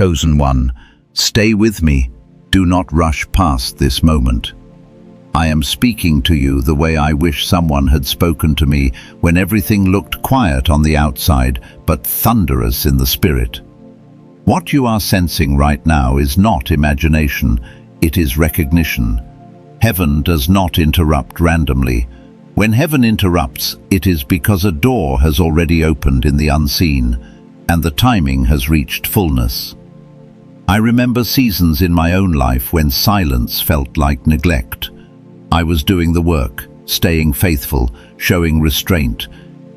Chosen one, stay with me. Do not rush past this moment. I am speaking to you the way I wish someone had spoken to me when everything looked quiet on the outside, but thunderous in the spirit. What you are sensing right now is not imagination, it is recognition. Heaven does not interrupt randomly. When heaven interrupts, it is because a door has already opened in the unseen, and the timing has reached fullness. I remember seasons in my own life when silence felt like neglect. I was doing the work, staying faithful, showing restraint,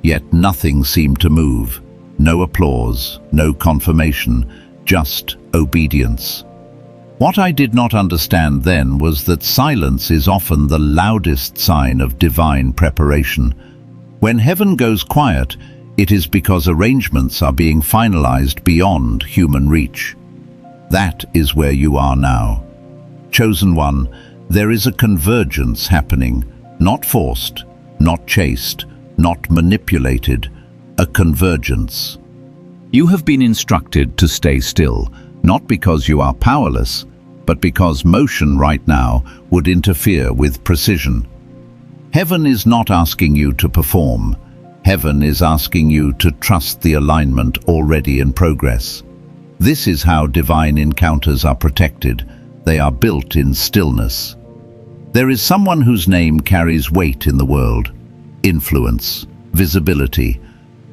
yet nothing seemed to move. No applause, no confirmation, just obedience. What I did not understand then was that silence is often the loudest sign of divine preparation. When heaven goes quiet, it is because arrangements are being finalized beyond human reach. That is where you are now. Chosen one, there is a convergence happening, not forced, not chased, not manipulated, a convergence. You have been instructed to stay still, not because you are powerless, but because motion right now would interfere with precision. Heaven is not asking you to perform. Heaven is asking you to trust the alignment already in progress. This is how divine encounters are protected. They are built in stillness. There is someone whose name carries weight in the world, influence, visibility,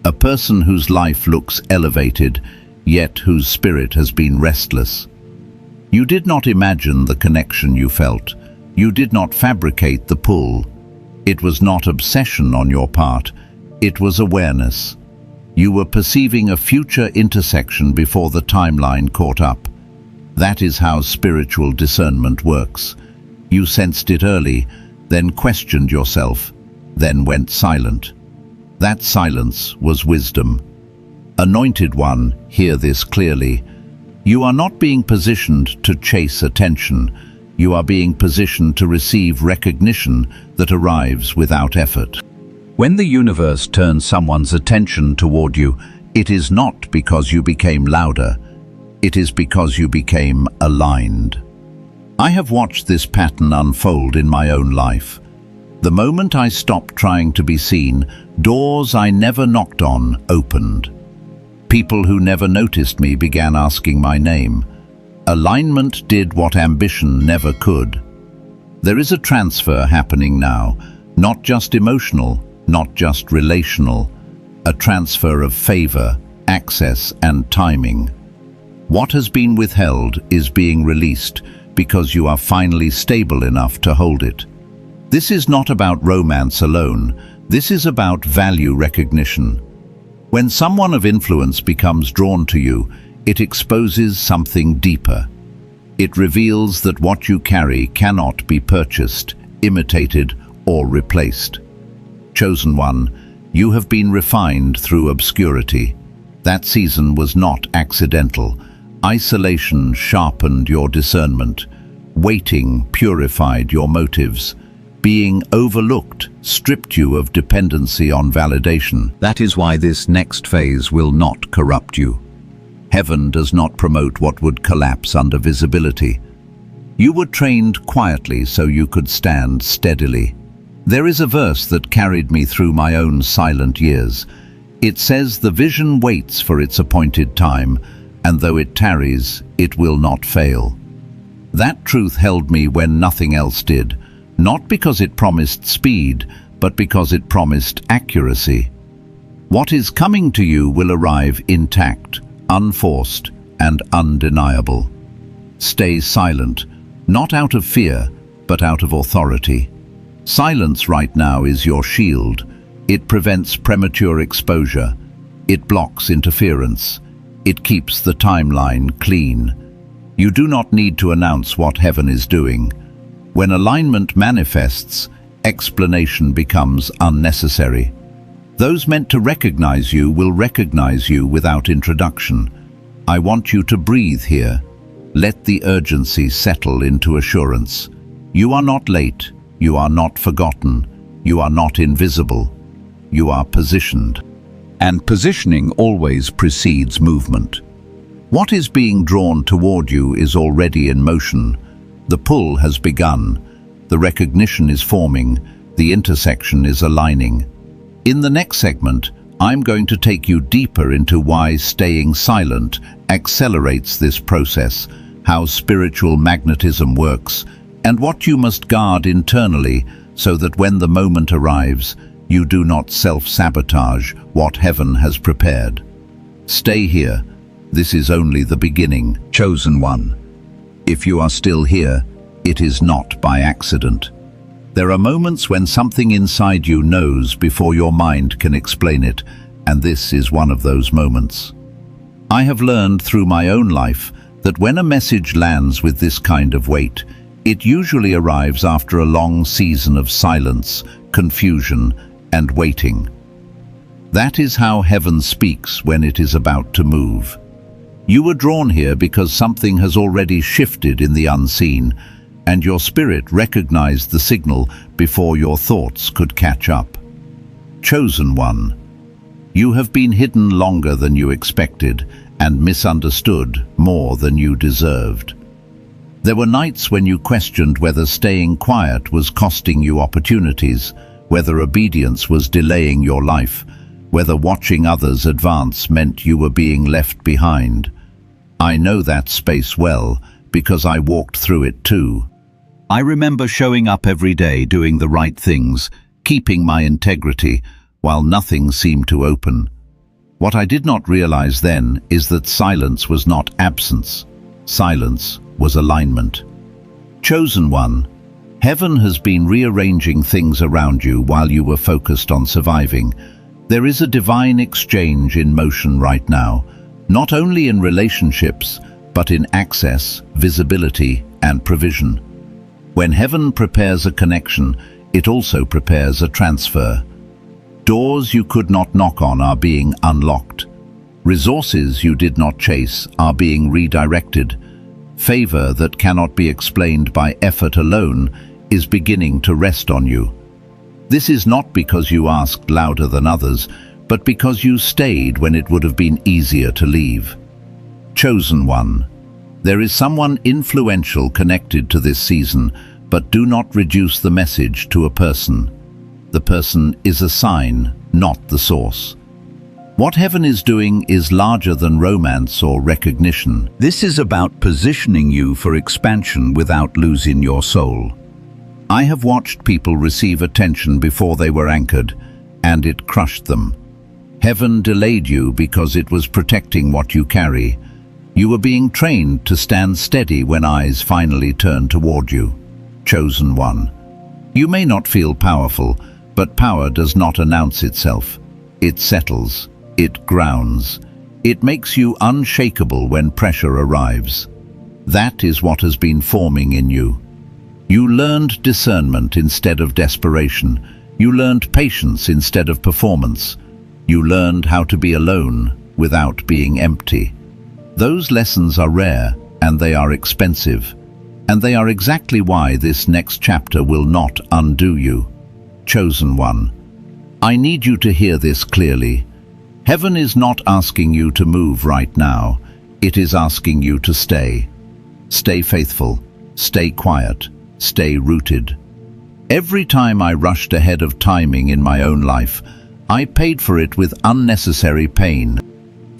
a person whose life looks elevated, yet whose spirit has been restless. You did not imagine the connection you felt. You did not fabricate the pull. It was not obsession on your part. It was awareness. You were perceiving a future intersection before the timeline caught up. That is how spiritual discernment works. You sensed it early, then questioned yourself, then went silent. That silence was wisdom. Anointed one, hear this clearly. You are not being positioned to chase attention. You are being positioned to receive recognition that arrives without effort. When the universe turns someone's attention toward you, it is not because you became louder. It is because you became aligned. I have watched this pattern unfold in my own life. The moment I stopped trying to be seen, doors I never knocked on opened. People who never noticed me began asking my name. Alignment did what ambition never could. There is a transfer happening now, not just emotional, not just relational, a transfer of favor, access, and timing. What has been withheld is being released because you are finally stable enough to hold it. This is not about romance alone. This is about value recognition. When someone of influence becomes drawn to you, it exposes something deeper. It reveals that what you carry cannot be purchased, imitated, or replaced. Chosen one, you have been refined through obscurity. That season was not accidental. Isolation sharpened your discernment. Waiting purified your motives. Being overlooked stripped you of dependency on validation. That is why this next phase will not corrupt you. Heaven does not promote what would collapse under visibility. You were trained quietly so you could stand steadily. There is a verse that carried me through my own silent years. It says, "The vision waits for its appointed time, and though it tarries, it will not fail." That truth held me when nothing else did, not because it promised speed, but because it promised accuracy. What is coming to you will arrive intact, unforced, and undeniable. Stay silent, not out of fear, but out of authority. Silence right now is your shield. It prevents premature exposure. It blocks interference. It keeps the timeline clean. You do not need to announce what heaven is doing. When alignment manifests, explanation becomes unnecessary. Those meant to recognize you will recognize you without introduction. I want you to breathe here. Let the urgency settle into assurance. You are not late. You are not forgotten. You are not invisible. You are positioned. And positioning always precedes movement. What is being drawn toward you is already in motion. The pull has begun. The recognition is forming. The intersection is aligning. In the next segment, I'm going to take you deeper into why staying silent accelerates this process, how spiritual magnetism works, and what you must guard internally so that when the moment arrives, you do not self-sabotage what heaven has prepared. Stay here. This is only the beginning. Chosen one. If you are still here, it is not by accident. There are moments when something inside you knows before your mind can explain it, and this is one of those moments. I have learned through my own life that when a message lands with this kind of weight, it usually arrives after a long season of silence, confusion, and waiting. That is how heaven speaks when it is about to move. You were drawn here because something has already shifted in the unseen, and your spirit recognized the signal before your thoughts could catch up. Chosen one. You have been hidden longer than you expected and misunderstood more than you deserved. There were nights when you questioned whether staying quiet was costing you opportunities, whether obedience was delaying your life, whether watching others advance meant you were being left behind. I know that space well because I walked through it too. I remember showing up every day, doing the right things, keeping my integrity, while nothing seemed to open. What I did not realize then is that silence was not absence. Silence was alignment. Chosen one. Heaven has been rearranging things around you while you were focused on surviving. There is a divine exchange in motion right now, not only in relationships, but in access, visibility, and provision. When heaven prepares a connection, it also prepares a transfer. Doors you could not knock on are being unlocked. Resources you did not chase are being redirected. Favor that cannot be explained by effort alone is beginning to rest on you. This is not because you asked louder than others, but because you stayed when it would have been easier to leave. Chosen one. There is someone influential connected to this season, but do not reduce the message to a person. The person is a sign, not the source. What heaven is doing is larger than romance or recognition. This is about positioning you for expansion without losing your soul. I have watched people receive attention before they were anchored, and it crushed them. Heaven delayed you because it was protecting what you carry. You were being trained to stand steady when eyes finally turned toward you. Chosen one. You may not feel powerful, but power does not announce itself. It settles. It grounds. It makes you unshakable when pressure arrives. That is what has been forming in you. You learned discernment instead of desperation. You learned patience instead of performance. You learned how to be alone without being empty. Those lessons are rare and they are expensive. And they are exactly why this next chapter will not undo you. Chosen one. I need you to hear this clearly. Heaven is not asking you to move right now. It is asking you to stay. Stay faithful. Stay quiet. Stay rooted. Every time I rushed ahead of timing in my own life, I paid for it with unnecessary pain.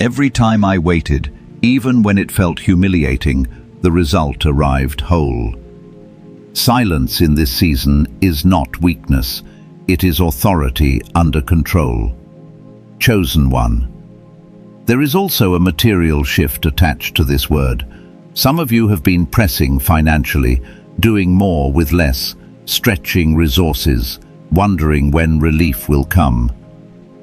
Every time I waited, even when it felt humiliating, the result arrived whole. Silence in this season is not weakness. It is authority under control. Chosen one. There is also a material shift attached to this word. Some of you have been pressing financially, doing more with less, stretching resources, wondering when relief will come.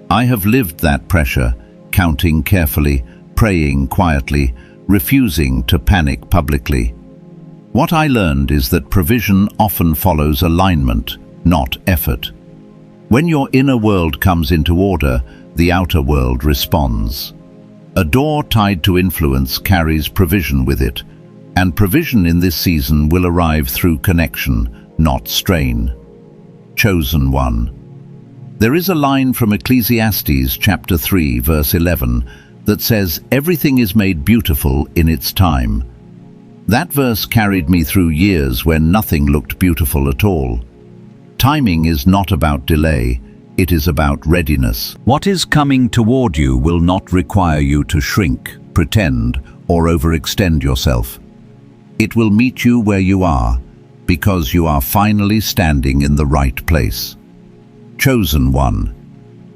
I have lived that pressure, counting carefully, praying quietly, refusing to panic publicly. What I learned is that provision often follows alignment, not effort. When your inner world comes into order, the outer world responds. A door tied to influence carries provision with it, and provision in this season will arrive through connection, not strain. Chosen one. There is a line from Ecclesiastes chapter 3, verse 11, that says everything is made beautiful in its time. That verse carried me through years when nothing looked beautiful at all. Timing is not about delay, it is about readiness. What is coming toward you will not require you to shrink, pretend, or overextend yourself. It will meet you where you are, because you are finally standing in the right place. Chosen one.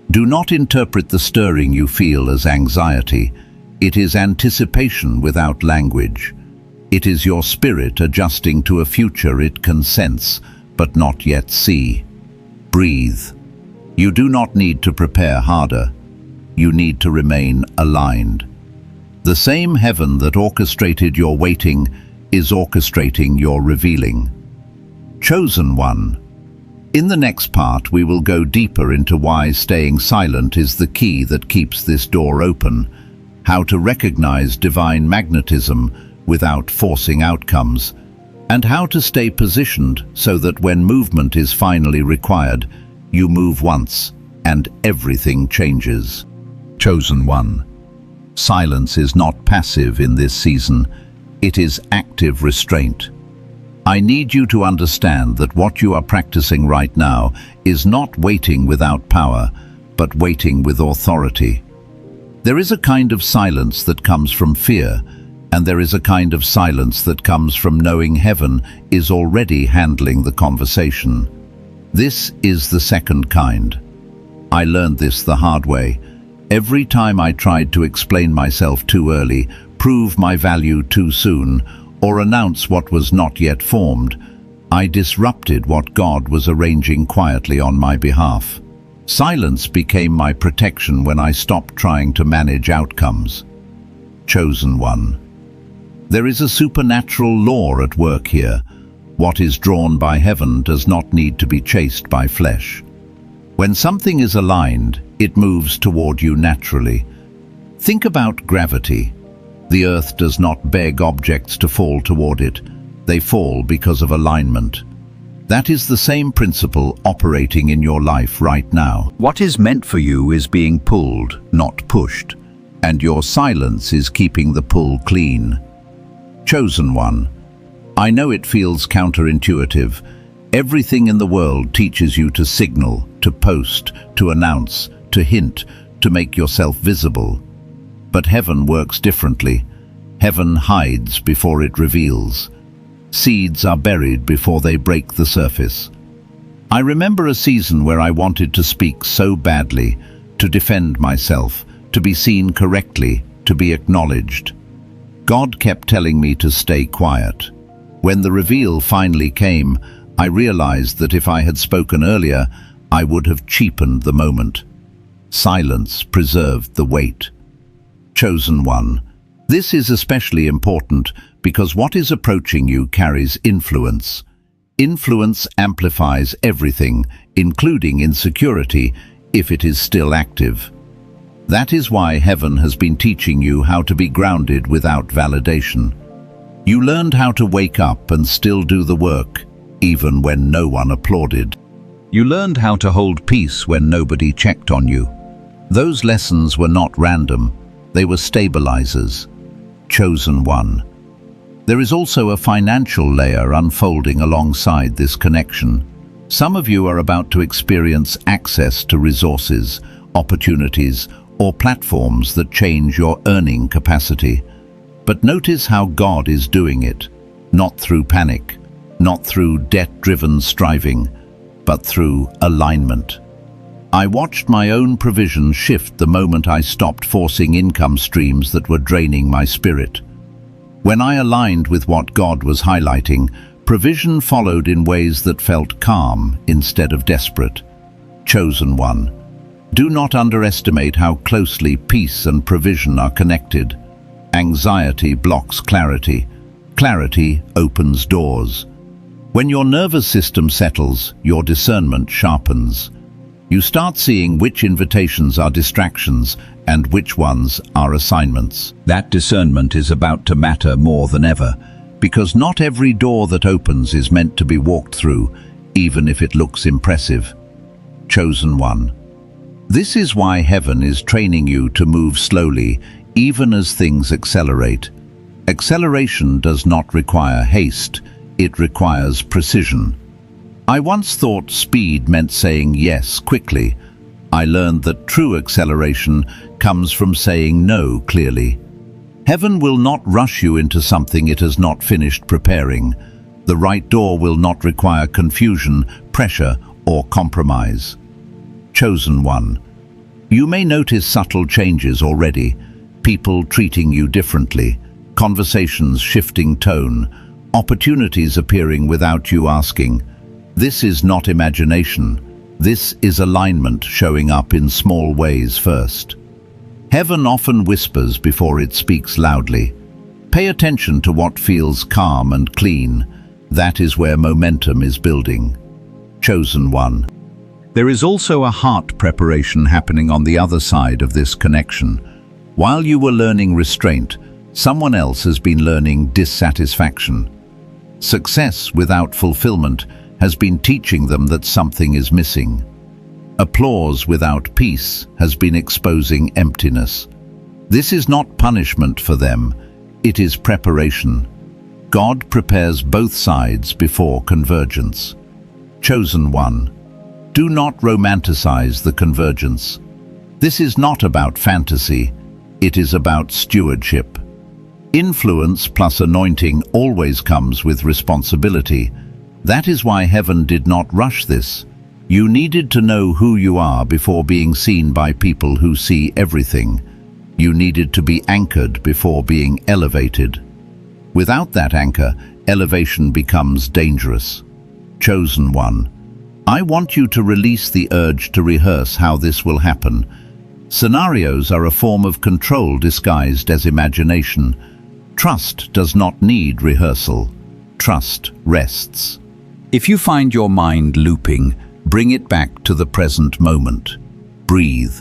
Do not interpret the stirring you feel as anxiety. It is anticipation without language. It is your spirit adjusting to a future it can sense, but not yet see. Breathe. You do not need to prepare harder. You need to remain aligned. The same heaven that orchestrated your waiting is orchestrating your revealing. Chosen one. In the next part, we will go deeper into why staying silent is the key that keeps this door open, how to recognize divine magnetism without forcing outcomes, and how to stay positioned so that when movement is finally required, you move once and everything changes. Chosen one. Silence is not passive in this season, it is active restraint. I need you to understand that what you are practicing right now is not waiting without power, but waiting with authority. There is a kind of silence that comes from fear, and there is a kind of silence that comes from knowing heaven is already handling the conversation. This is the second kind. I learned this the hard way. Every time I tried to explain myself too early, prove my value too soon, or announce what was not yet formed, I disrupted what God was arranging quietly on my behalf. Silence became my protection when I stopped trying to manage outcomes. Chosen one. There is a supernatural law at work here. What is drawn by heaven does not need to be chased by flesh. When something is aligned, it moves toward you naturally. Think about gravity. The earth does not beg objects to fall toward it. They fall because of alignment. That is the same principle operating in your life right now. What is meant for you is being pulled, not pushed, and your silence is keeping the pull clean. Chosen one. I know it feels counterintuitive. Everything in the world teaches you to signal, to post, to announce, to hint, to make yourself visible. But heaven works differently. Heaven hides before it reveals. Seeds are buried before they break the surface. I remember a season where I wanted to speak so badly, to defend myself, to be seen correctly, to be acknowledged. God kept telling me to stay quiet. When the reveal finally came, I realized that if I had spoken earlier, I would have cheapened the moment. Silence preserved the weight. Chosen one. This is especially important because what is approaching you carries influence. Influence amplifies everything, including insecurity, if it is still active. That is why heaven has been teaching you how to be grounded without validation. You learned how to wake up and still do the work, even when no one applauded. You learned how to hold peace when nobody checked on you. Those lessons were not random. They were stabilizers. Chosen one. There is also a financial layer unfolding alongside this connection. Some of you are about to experience access to resources, opportunities, or platforms that change your earning capacity. But notice how God is doing it, not through panic, not through debt-driven striving, but through alignment. I watched my own provision shift the moment I stopped forcing income streams that were draining my spirit. When I aligned with what God was highlighting, provision followed in ways that felt calm instead of desperate. Chosen one. Do not underestimate how closely peace and provision are connected. Anxiety blocks clarity. Clarity opens doors. When your nervous system settles, your discernment sharpens. You start seeing which invitations are distractions and which ones are assignments. That discernment is about to matter more than ever, because not every door that opens is meant to be walked through, even if it looks impressive. Chosen one. This is why heaven is training you to move slowly, even as things accelerate. Acceleration does not require haste, it requires precision. I once thought speed meant saying yes quickly. I learned that true acceleration comes from saying no clearly. Heaven will not rush you into something it has not finished preparing. The right door will not require confusion, pressure, or compromise. Chosen one. You may notice subtle changes already, people treating you differently, conversations shifting tone, opportunities appearing without you asking. This is not imagination. This is alignment showing up in small ways first. Heaven often whispers before it speaks loudly. Pay attention to what feels calm and clean. That is where momentum is building. Chosen one. There is also a heart preparation happening on the other side of this connection. While you were learning restraint, someone else has been learning dissatisfaction. Success without fulfillment has been teaching them that something is missing. Applause without peace has been exposing emptiness. This is not punishment for them, it is preparation. God prepares both sides before convergence. Chosen one. Do not romanticize the convergence. This is not about fantasy, it is about stewardship. Influence plus anointing always comes with responsibility. That is why heaven did not rush this. You needed to know who you are before being seen by people who see everything. You needed to be anchored before being elevated. Without that anchor, elevation becomes dangerous. Chosen one. I want you to release the urge to rehearse how this will happen. Scenarios are a form of control disguised as imagination. Trust does not need rehearsal. Trust rests. If you find your mind looping, bring it back to the present moment. Breathe.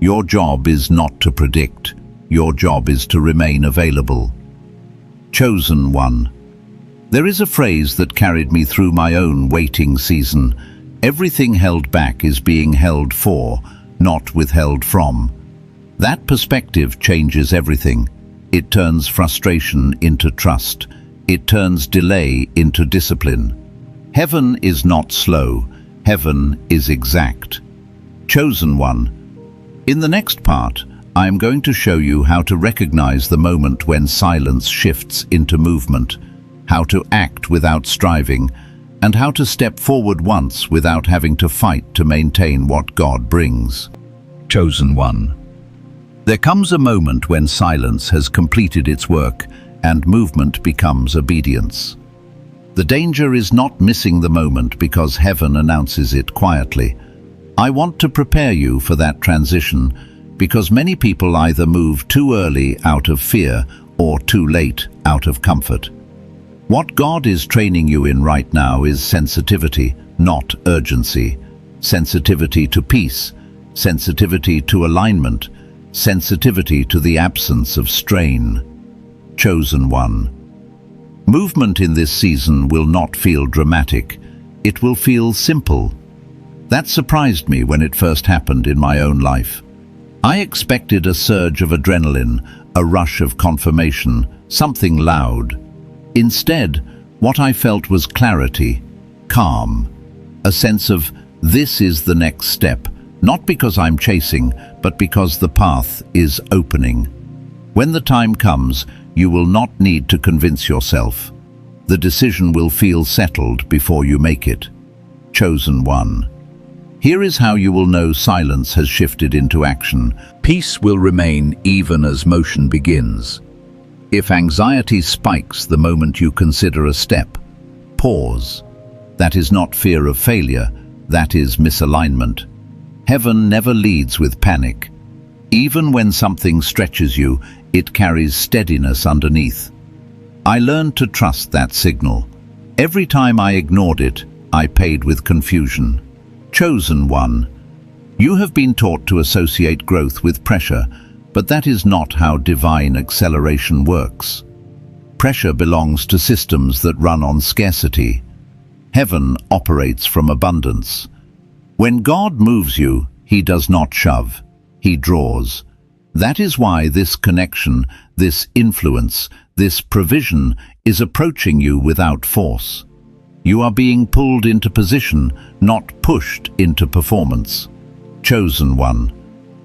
Your job is not to predict. Your job is to remain available. Chosen one. There is a phrase that carried me through my own waiting season. Everything held back is being held for, not withheld from. That perspective changes everything. It turns frustration into trust. It turns delay into discipline. Heaven is not slow. Heaven is exact. Chosen one. In the next part, I am going to show you how to recognize the moment when silence shifts into movement, how to act without striving, and how to step forward once without having to fight to maintain what God brings. Chosen one. There comes a moment when silence has completed its work and movement becomes obedience. The danger is not missing the moment because heaven announces it quietly. I want to prepare you for that transition because many people either move too early out of fear or too late out of comfort. What God is training you in right now is sensitivity, not urgency. Sensitivity to peace, sensitivity to alignment, sensitivity to the absence of strain. Chosen one. Movement in this season will not feel dramatic. It will feel simple. That surprised me when it first happened in my own life. I expected a surge of adrenaline, a rush of confirmation, something loud. Instead, what I felt was clarity, calm, a sense of this is the next step, not because I'm chasing, but because the path is opening. When the time comes, you will not need to convince yourself. The decision will feel settled before you make it. Chosen one. Here is how you will know silence has shifted into action. Peace will remain even as motion begins. If anxiety spikes the moment you consider a step, pause. That is not fear of failure, that is misalignment. Heaven never leads with panic. Even when something stretches you, it carries steadiness underneath. I learned to trust that signal. Every time I ignored it, I paid with confusion. Chosen one. You have been taught to associate growth with pressure, but that is not how divine acceleration works. Pressure belongs to systems that run on scarcity. Heaven operates from abundance. When God moves you, He does not shove, He draws. That is why this connection, this influence, this provision is approaching you without force. You are being pulled into position, not pushed into performance. Chosen one,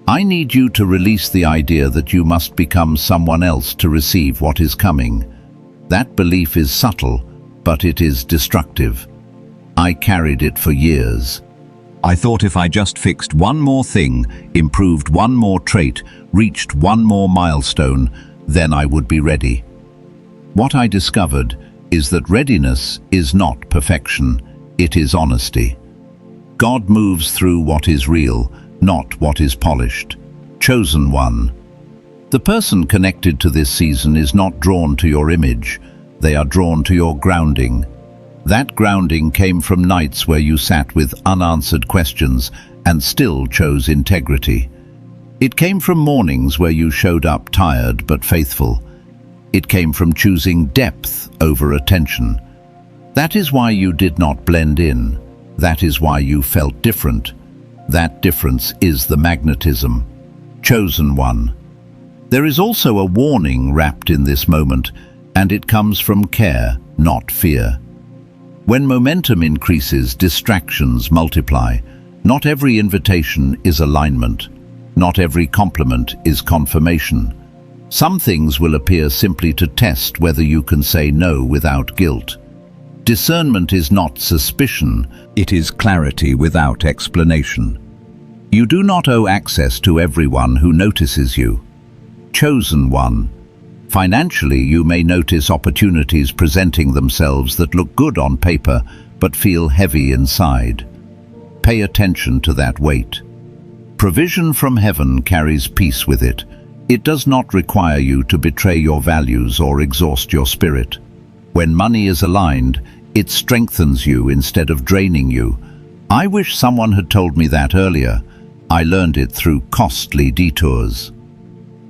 I need you to release the idea that you must become someone else to receive what is coming. That belief is subtle, but it is destructive. I carried it for years. I thought if I just fixed one more thing, improved one more trait, reached one more milestone, then I would be ready. What I discovered is that readiness is not perfection, it is honesty. God moves through what is real, not what is polished. Chosen one. The person connected to this season is not drawn to your image, they are drawn to your grounding. That grounding came from nights where you sat with unanswered questions and still chose integrity. It came from mornings where you showed up tired but faithful. It came from choosing depth over attention. That is why you did not blend in. That is why you felt different. That difference is the magnetism. Chosen one. There is also a warning wrapped in this moment, and it comes from care, not fear. When momentum increases, distractions multiply. Not every invitation is alignment. Not every compliment is confirmation. Some things will appear simply to test whether you can say no without guilt. Discernment is not suspicion, it is clarity without explanation. You do not owe access to everyone who notices you. Chosen one. Financially, you may notice opportunities presenting themselves that look good on paper but feel heavy inside. Pay attention to that weight. Provision from heaven carries peace with it. It does not require you to betray your values or exhaust your spirit. When money is aligned, it strengthens you instead of draining you. I wish someone had told me that earlier. I learned it through costly detours.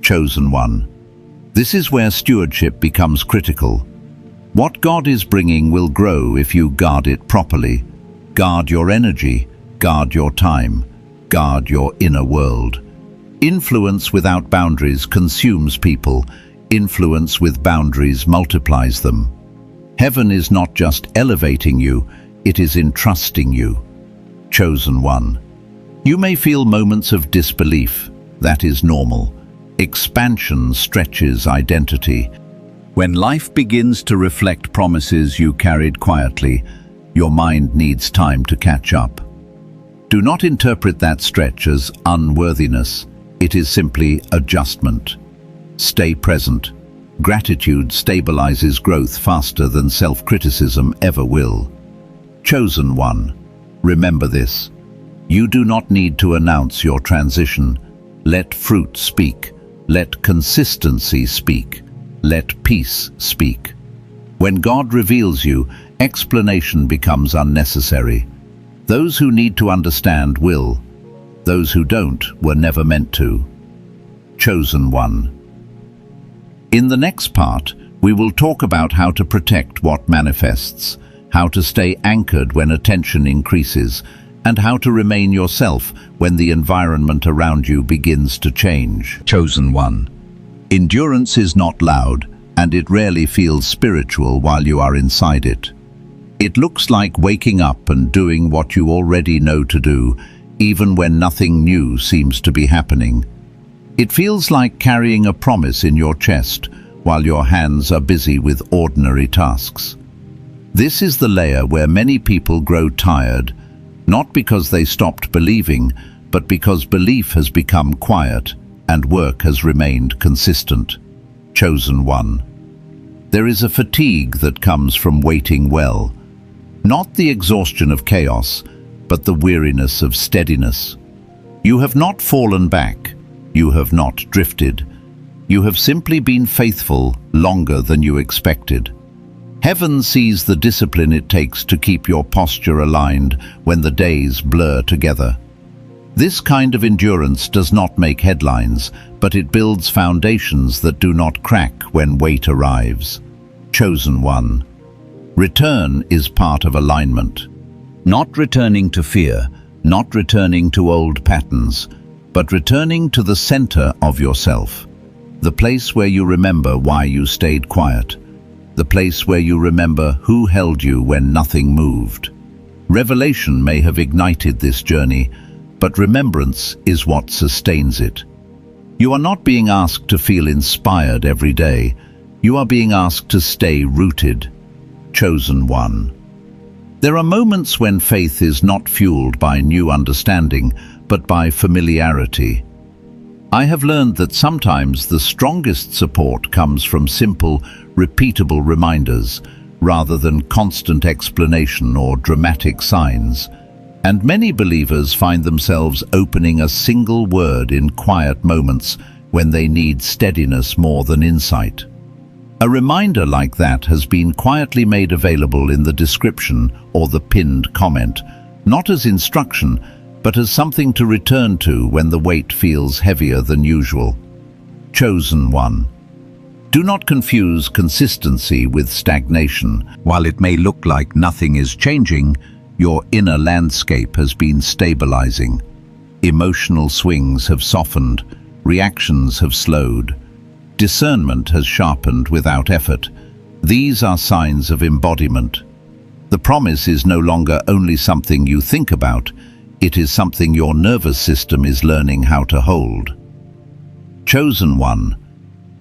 Chosen one. This is where stewardship becomes critical. What God is bringing will grow if you guard it properly. Guard your energy, guard your time, guard your inner world. Influence without boundaries consumes people. Influence with boundaries multiplies them. Heaven is not just elevating you, it is entrusting you. Chosen one. You may feel moments of disbelief. That is normal. Expansion stretches identity. When life begins to reflect promises you carried quietly, your mind needs time to catch up. Do not interpret that stretch as unworthiness. It is simply adjustment. Stay present. Gratitude stabilizes growth faster than self-criticism ever will. Chosen one. Remember this. You do not need to announce your transition. Let fruit speak. Let consistency speak. Let peace speak. When God reveals you, explanation becomes unnecessary. Those who need to understand will. Those who don't were never meant to. Chosen one. In the next part, we will talk about how to protect what manifests, how to stay anchored when attention increases, and how to remain yourself when the environment around you begins to change. Chosen one. Endurance is not loud, and it rarely feels spiritual while you are inside it. It looks like waking up and doing what you already know to do, even when nothing new seems to be happening. It feels like carrying a promise in your chest while your hands are busy with ordinary tasks. This is the layer where many people grow tired, not because they stopped believing, but because belief has become quiet and work has remained consistent. Chosen one. There is a fatigue that comes from waiting well. Not the exhaustion of chaos, but the weariness of steadiness. You have not fallen back. You have not drifted. You have simply been faithful longer than you expected. Heaven sees the discipline it takes to keep your posture aligned when the days blur together. This kind of endurance does not make headlines, but it builds foundations that do not crack when weight arrives. Chosen one. Return is part of alignment. Not returning to fear, not returning to old patterns, but returning to the center of yourself, the place where you remember why you stayed quiet, the place where you remember who held you when nothing moved. Revelation may have ignited this journey, but remembrance is what sustains it. You are not being asked to feel inspired every day. You are being asked to stay rooted. Chosen one. There are moments when faith is not fueled by new understanding, but by familiarity. I have learned that sometimes the strongest support comes from simple, repeatable reminders, rather than constant explanation or dramatic signs. And many believers find themselves opening a single word in quiet moments when they need steadiness more than insight. A reminder like that has been quietly made available in the description or the pinned comment, not as instruction, but as something to return to when the weight feels heavier than usual. Chosen one. Do not confuse consistency with stagnation. While it may look like nothing is changing, your inner landscape has been stabilizing. Emotional swings have softened, reactions have slowed. Discernment has sharpened without effort. These are signs of embodiment. The promise is no longer only something you think about, it is something your nervous system is learning how to hold. Chosen one.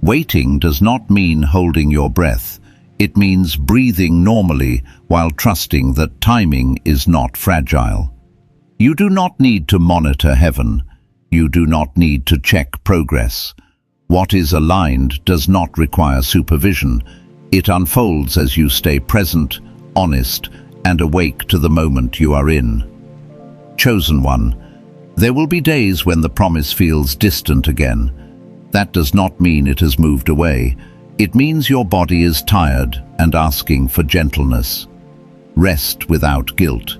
Waiting does not mean holding your breath. It means breathing normally while trusting that timing is not fragile. You do not need to monitor heaven. You do not need to check progress. What is aligned does not require supervision. It unfolds as you stay present, honest, and awake to the moment you are in. Chosen one. There will be days when the promise feels distant again. That does not mean it has moved away. It means your body is tired and asking for gentleness. Rest without guilt.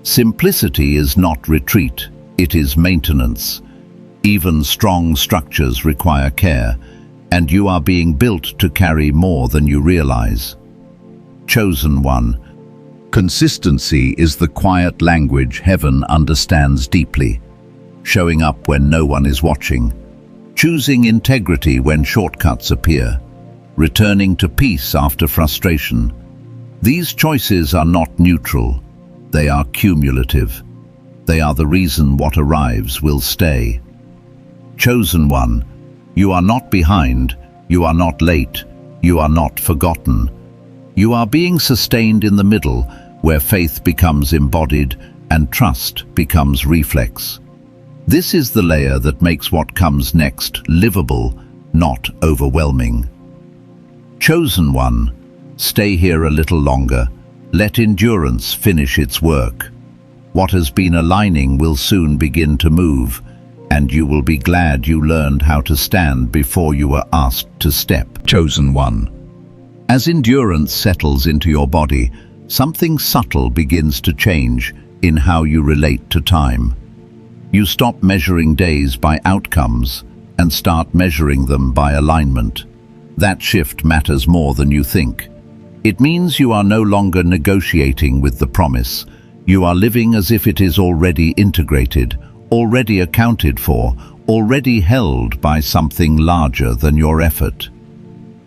Simplicity is not retreat, it is maintenance. Even strong structures require care, and you are being built to carry more than you realize. Chosen one. Consistency is the quiet language heaven understands deeply. Showing up when no one is watching. Choosing integrity when shortcuts appear. Returning to peace after frustration. These choices are not neutral. They are cumulative. They are the reason what arrives will stay. Chosen one. You are not behind. You are not late. You are not forgotten. You are being sustained in the middle, where faith becomes embodied and trust becomes reflex. This is the layer that makes what comes next livable, not overwhelming. Chosen one. Stay here a little longer. Let endurance finish its work. What has been aligning will soon begin to move, and you will be glad you learned how to stand before you were asked to step. Chosen one. As endurance settles into your body, something subtle begins to change in how you relate to time. You stop measuring days by outcomes and start measuring them by alignment. That shift matters more than you think. It means you are no longer negotiating with the promise. You are living as if it is already integrated, already accounted for, already held by something larger than your effort.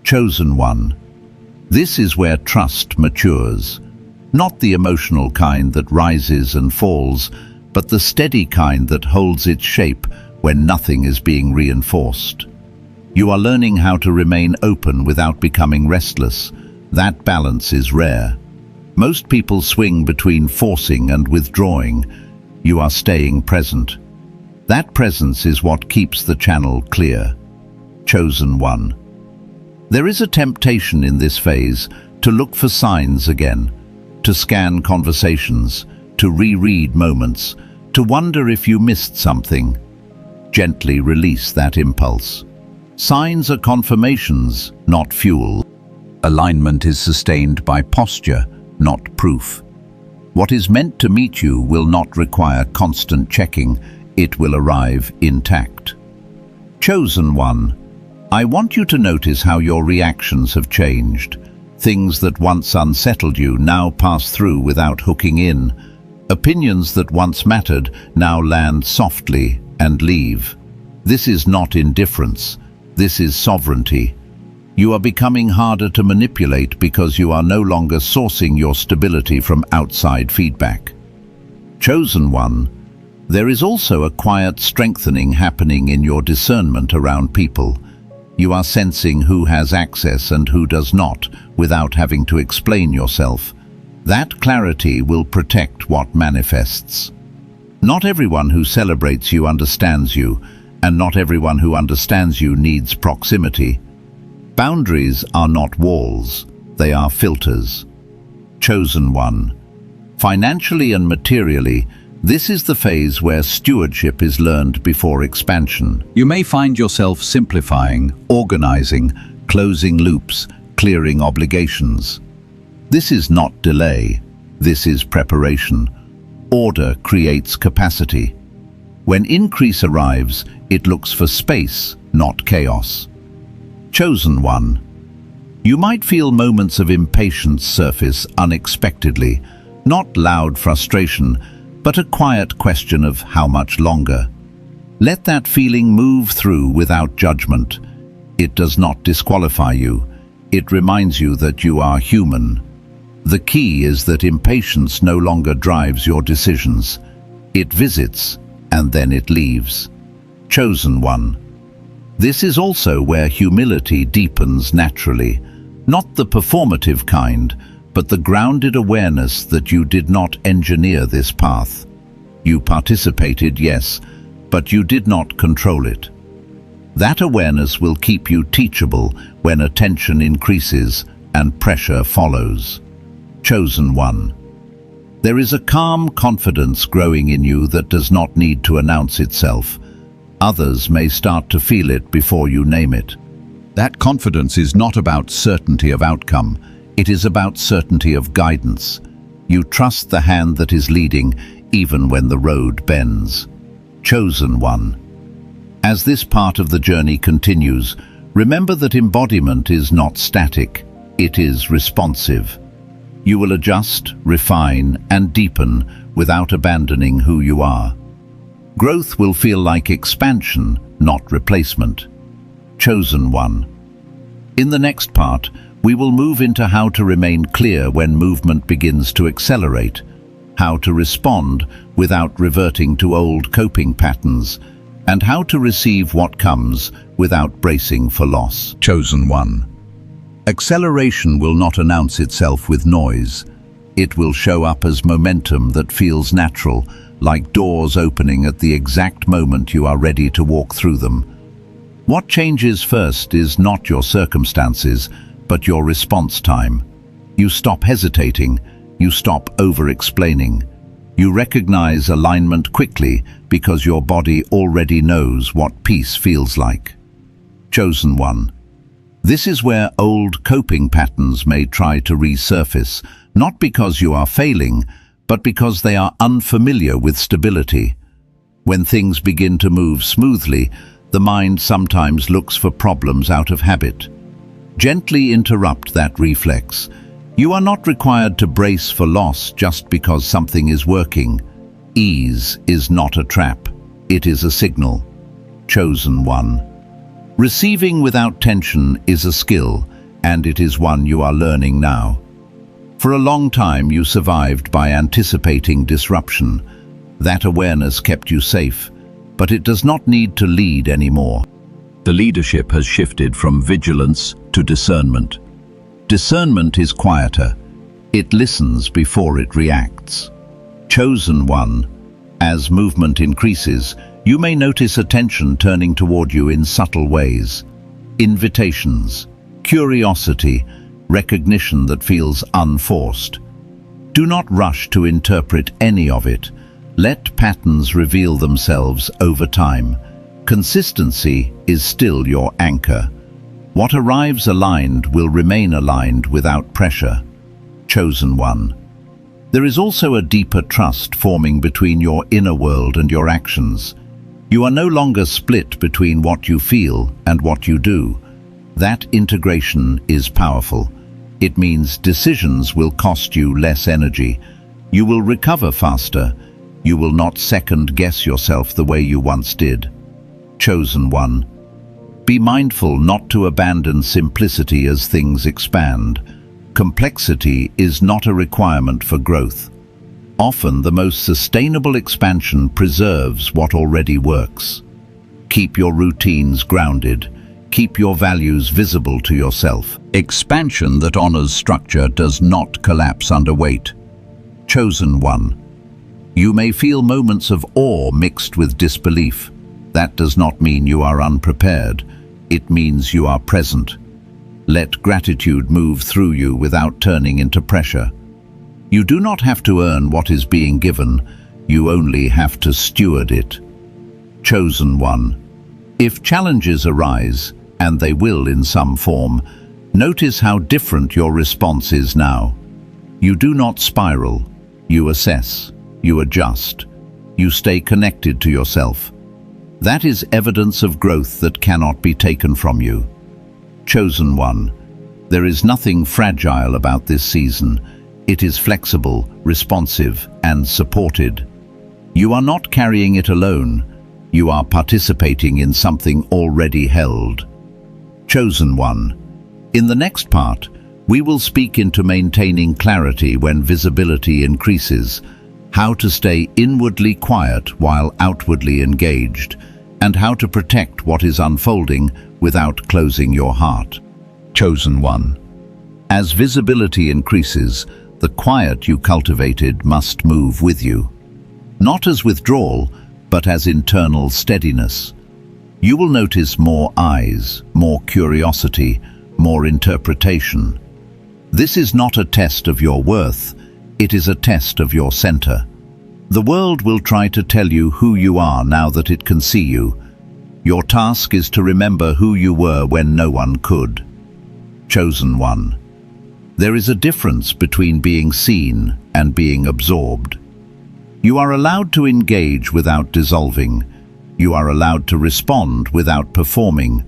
Chosen one. This is where trust matures. Not the emotional kind that rises and falls, but the steady kind that holds its shape when nothing is being reinforced. You are learning how to remain open without becoming restless. That balance is rare. Most people swing between forcing and withdrawing. You are staying present. That presence is what keeps the channel clear. Chosen one. There is a temptation in this phase to look for signs again, to scan conversations, to reread moments, to wonder if you missed something. Gently release that impulse. Signs are confirmations, not fuel. Alignment is sustained by posture, not proof. What is meant to meet you will not require constant checking. It will arrive intact. Chosen one. I want you to notice how your reactions have changed. Things that once unsettled you now pass through without hooking in. Opinions that once mattered now land softly and leave. This is not indifference. This is sovereignty. You are becoming harder to manipulate because you are no longer sourcing your stability from outside feedback. Chosen one, there is also a quiet strengthening happening in your discernment around people. You are sensing who has access and who does not, without having to explain yourself. That clarity will protect what manifests. Not everyone who celebrates you understands you, and not everyone who understands you needs proximity. Boundaries are not walls, they are filters. Chosen one. Financially and materially, this is the phase where stewardship is learned before expansion. You may find yourself simplifying, organizing, closing loops, clearing obligations. This is not delay, this is preparation. Order creates capacity. When increase arrives, it looks for space, not chaos. Chosen one. You might feel moments of impatience surface unexpectedly, not loud frustration, but a quiet question of how much longer. Let that feeling move through without judgment. It does not disqualify you. It reminds you that you are human. The key is that impatience no longer drives your decisions. It visits, and then it leaves. Chosen one. This is also where humility deepens naturally, not the performative kind, but the grounded awareness that you did not engineer this path. You participated, yes, but you did not control it. That awareness will keep you teachable when attention increases and pressure follows. Chosen one. There is a calm confidence growing in you that does not need to announce itself. Others may start to feel it before you name it. That confidence is not about certainty of outcome. It is about certainty of guidance. You trust the hand that is leading, even when the road bends. Chosen one. As this part of the journey continues, remember that embodiment is not static. It is responsive. You will adjust, refine, and deepen without abandoning who you are. Growth will feel like expansion, not replacement. Chosen one. In the next part, we will move into how to remain clear when movement begins to accelerate, how to respond without reverting to old coping patterns, and how to receive what comes without bracing for loss. Chosen one. Acceleration will not announce itself with noise. It will show up as momentum that feels natural, like doors opening at the exact moment you are ready to walk through them. What changes first is not your circumstances, but your response time. You stop hesitating, you stop over-explaining. You recognize alignment quickly because your body already knows what peace feels like. Chosen one. This is where old coping patterns may try to resurface, not because you are failing, but because they are unfamiliar with stability. When things begin to move smoothly, the mind sometimes looks for problems out of habit. Gently interrupt that reflex. You are not required to brace for loss just because something is working. Ease is not a trap. It is a signal. Chosen one. Receiving without tension is a skill, and it is one you are learning now. For a long time you survived by anticipating disruption. That awareness kept you safe, but it does not need to lead anymore. The leadership has shifted from vigilance to discernment. Discernment is quieter. It listens before it reacts. Chosen one. As movement increases, you may notice attention turning toward you in subtle ways. Invitations, curiosity, recognition that feels unforced. Do not rush to interpret any of it. Let patterns reveal themselves over time. Consistency is still your anchor. What arrives aligned will remain aligned without pressure. Chosen one. There is also a deeper trust forming between your inner world and your actions. You are no longer split between what you feel and what you do. That integration is powerful. It means decisions will cost you less energy. You will recover faster. You will not second-guess yourself the way you once did. Chosen one. Be mindful not to abandon simplicity as things expand. Complexity is not a requirement for growth. Often the most sustainable expansion preserves what already works. Keep your routines grounded. Keep your values visible to yourself. Expansion that honors structure does not collapse under weight. Chosen one. You may feel moments of awe mixed with disbelief. That does not mean you are unprepared. It means you are present. Let gratitude move through you without turning into pressure. You do not have to earn what is being given. You only have to steward it. Chosen one. If challenges arise, and they will in some form, notice how different your response is now. You do not spiral. You assess. You adjust. You stay connected to yourself. That is evidence of growth that cannot be taken from you. Chosen one. There is nothing fragile about this season. It is flexible, responsive, and supported. You are not carrying it alone. You are participating in something already held. Chosen one. In the next part, we will speak into maintaining clarity when visibility increases, how to stay inwardly quiet while outwardly engaged, and how to protect what is unfolding without closing your heart. Chosen one. As visibility increases, the quiet you cultivated must move with you. Not as withdrawal, but as internal steadiness. You will notice more eyes, more curiosity, more interpretation. This is not a test of your worth, it is a test of your center. The world will try to tell you who you are now that it can see you. Your task is to remember who you were when no one could. Chosen one. There is a difference between being seen and being absorbed. You are allowed to engage without dissolving. You are allowed to respond without performing.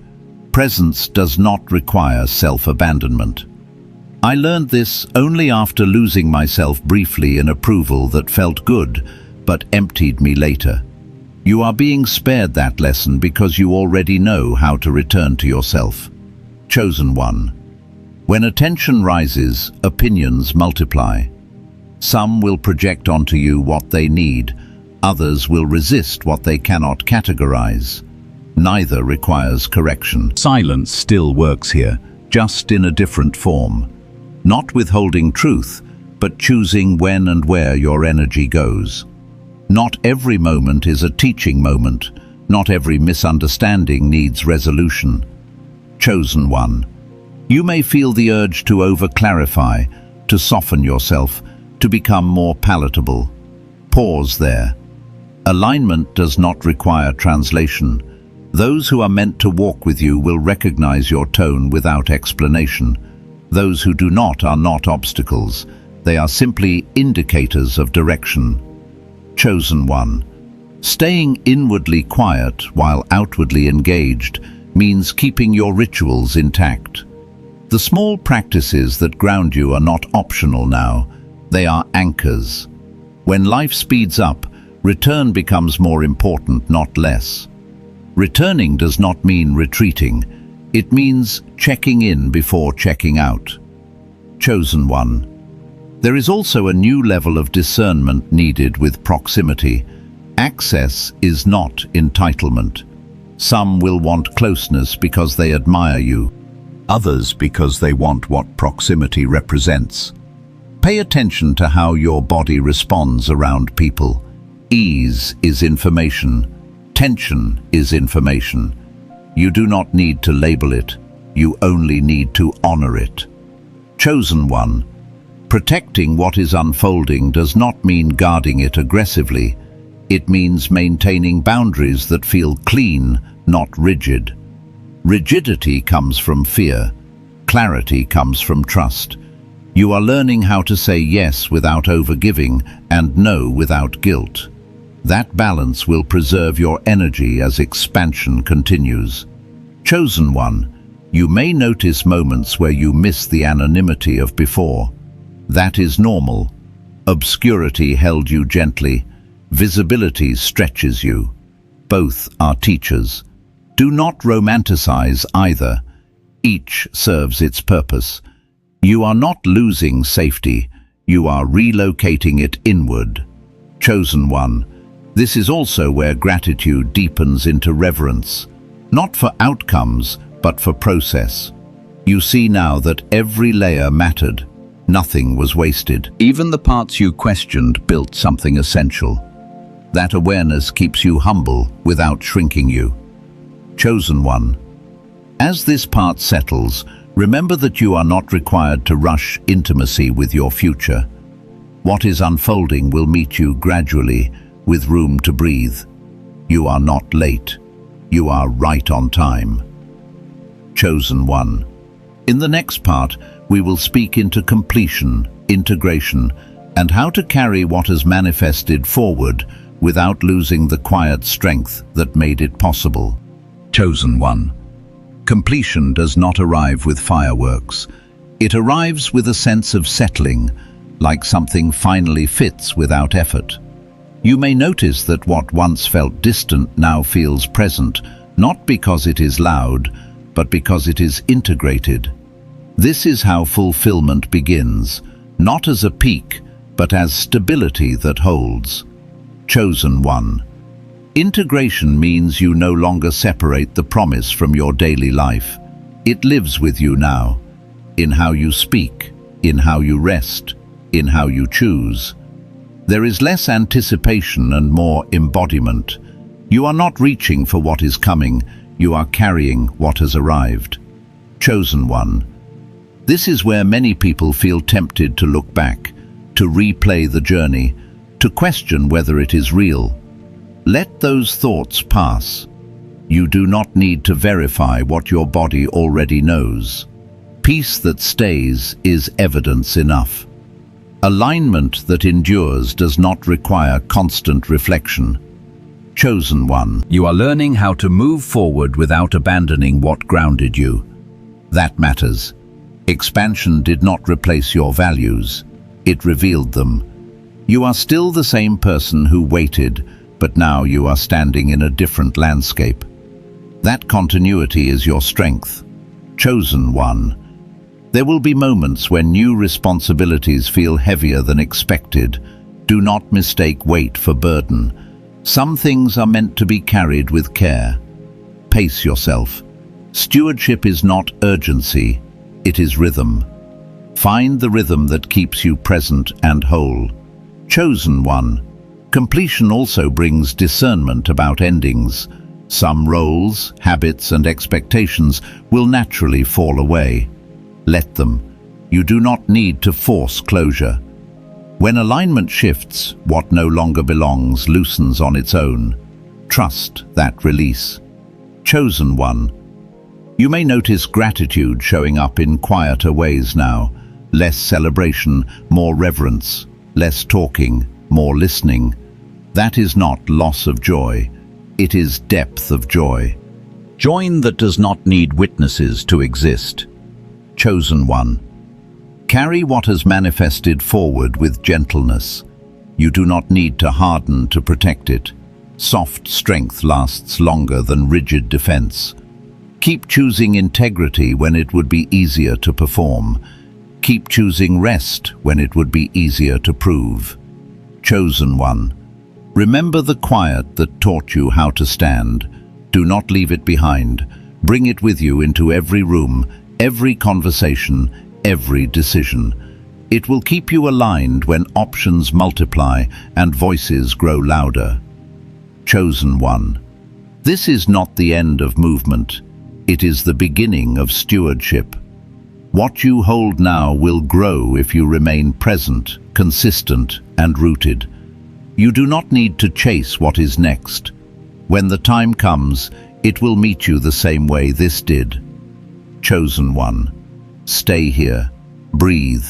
Presence does not require self-abandonment. I learned this only after losing myself briefly in approval that felt good, but emptied me later. You are being spared that lesson because you already know how to return to yourself. Chosen one. When attention rises, opinions multiply. Some will project onto you what they need. Others will resist what they cannot categorize. Neither requires correction. Silence still works here, just in a different form. Not withholding truth, but choosing when and where your energy goes. Not every moment is a teaching moment. Not every misunderstanding needs resolution. Chosen one. You may feel the urge to over-clarify, to soften yourself, to become more palatable. Pause there. Alignment does not require translation. Those who are meant to walk with you will recognize your tone without explanation. Those who do not are not obstacles. They are simply indicators of direction. Chosen one. Staying inwardly quiet while outwardly engaged means keeping your rituals intact. The small practices that ground you are not optional now. They are anchors. When life speeds up, return becomes more important, not less. Returning does not mean retreating. It means checking in before checking out. Chosen one. There is also a new level of discernment needed with proximity. Access is not entitlement. Some will want closeness because they admire you. Others because they want what proximity represents. Pay attention to how your body responds around people. Ease is information. Tension is information. You do not need to label it. You only need to honor it. Chosen one. Protecting what is unfolding does not mean guarding it aggressively. It means maintaining boundaries that feel clean, not rigid. Rigidity comes from fear. Clarity comes from trust. You are learning how to say yes without overgiving and no without guilt. That balance will preserve your energy as expansion continues. Chosen one. You may notice moments where you miss the anonymity of before. That is normal. Obscurity held you gently. Visibility stretches you. Both are teachers. Do not romanticize either. Each serves its purpose. You are not losing safety. You are relocating it inward. Chosen one, this is also where gratitude deepens into reverence, not for outcomes, but for process. You see now that every layer mattered. Nothing was wasted. Even the parts you questioned built something essential. That awareness keeps you humble without shrinking you. Chosen one, as this part settles, remember that you are not required to rush intimacy with your future. What is unfolding will meet you gradually, with room to breathe. You are not late. You are right on time. Chosen one. In the next part, we will speak into completion, integration, and how to carry what has manifested forward without losing the quiet strength that made it possible. Chosen one. Completion does not arrive with fireworks. It arrives with a sense of settling, like something finally fits without effort. You may notice that what once felt distant now feels present, not because it is loud, but because it is integrated. This is how fulfillment begins, not as a peak, but as stability that holds. Chosen one. Integration means you no longer separate the promise from your daily life. It lives with you now, in how you speak, in how you rest, in how you choose. There is less anticipation and more embodiment. You are not reaching for what is coming, you are carrying what has arrived. Chosen one. This is where many people feel tempted to look back, to replay the journey, to question whether it is real. Let those thoughts pass. You do not need to verify what your body already knows. Peace that stays is evidence enough. Alignment that endures does not require constant reflection. Chosen one. You are learning how to move forward without abandoning what grounded you. That matters. Expansion did not replace your values. It revealed them. You are still the same person who waited, but now you are standing in a different landscape. That continuity is your strength. Chosen one. There will be moments when new responsibilities feel heavier than expected. Do not mistake weight for burden. Some things are meant to be carried with care. Pace yourself. Stewardship is not urgency, it is rhythm. Find the rhythm that keeps you present and whole. Chosen one. Completion also brings discernment about endings. Some roles, habits, and expectations will naturally fall away. Let them. You do not need to force closure. When alignment shifts, what no longer belongs loosens on its own. Trust that release. Chosen one. You may notice gratitude showing up in quieter ways now. Less celebration, more reverence. Less talking, more listening. That is not loss of joy. It is depth of joy. Joy that does not need witnesses to exist. Chosen one. Carry what has manifested forward with gentleness. You do not need to harden to protect it. Soft strength lasts longer than rigid defense. Keep choosing integrity when it would be easier to perform. Keep choosing rest when it would be easier to prove. Chosen one. Remember the quiet that taught you how to stand. Do not leave it behind. Bring it with you into every room, every conversation, every decision. It will keep you aligned when options multiply and voices grow louder. Chosen one. This is not the end of movement. It is the beginning of stewardship. What you hold now will grow if you remain present, consistent, and rooted. You do not need to chase what is next. When the time comes, it will meet you the same way this did. Chosen one. Stay here. Breathe.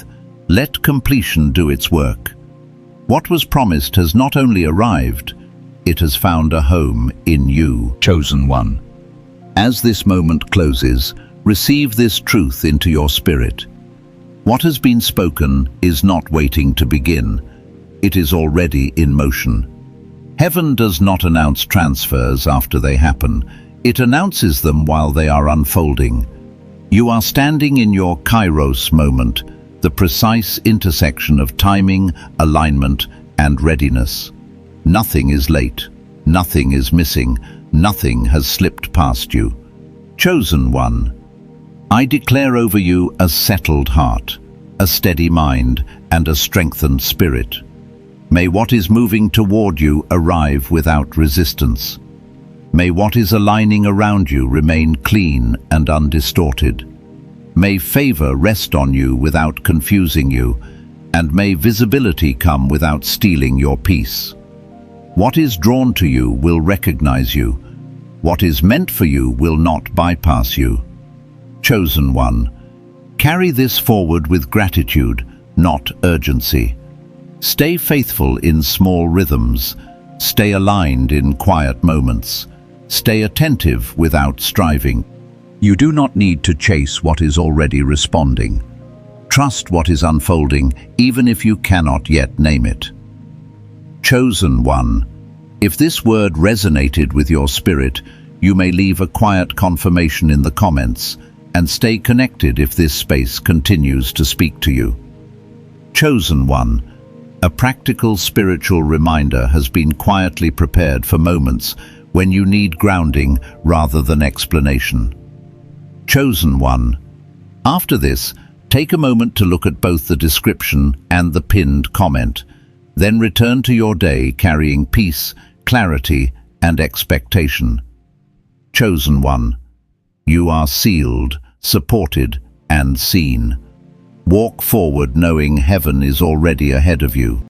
Let completion do its work. What was promised has not only arrived, it has found a home in you. Chosen one. As this moment closes, receive this truth into your spirit. What has been spoken is not waiting to begin. It is already in motion. Heaven does not announce transfers after they happen. It announces them while they are unfolding. You are standing in your Kairos moment, the precise intersection of timing, alignment, and readiness. Nothing is late. Nothing is missing. Nothing has slipped past you. Chosen one, I declare over you a settled heart, a steady mind, and a strengthened spirit. May what is moving toward you arrive without resistance. May what is aligning around you remain clean and undistorted. May favor rest on you without confusing you, and may visibility come without stealing your peace. What is drawn to you will recognize you. What is meant for you will not bypass you. Chosen one, carry this forward with gratitude, not urgency. Stay faithful in small rhythms. Stay aligned in quiet moments. Stay attentive without striving. You do not need to chase what is already responding. Trust what is unfolding, even if you cannot yet name it. Chosen one, if this word resonated with your spirit, you may leave a quiet confirmation in the comments and stay connected if this space continues to speak to you. Chosen one, a practical spiritual reminder has been quietly prepared for moments when you need grounding rather than explanation. Chosen one, after this, take a moment to look at both the description and the pinned comment, then return to your day carrying peace, clarity, and expectation. Chosen one, you are sealed, supported, and seen. Walk forward knowing heaven is already ahead of you.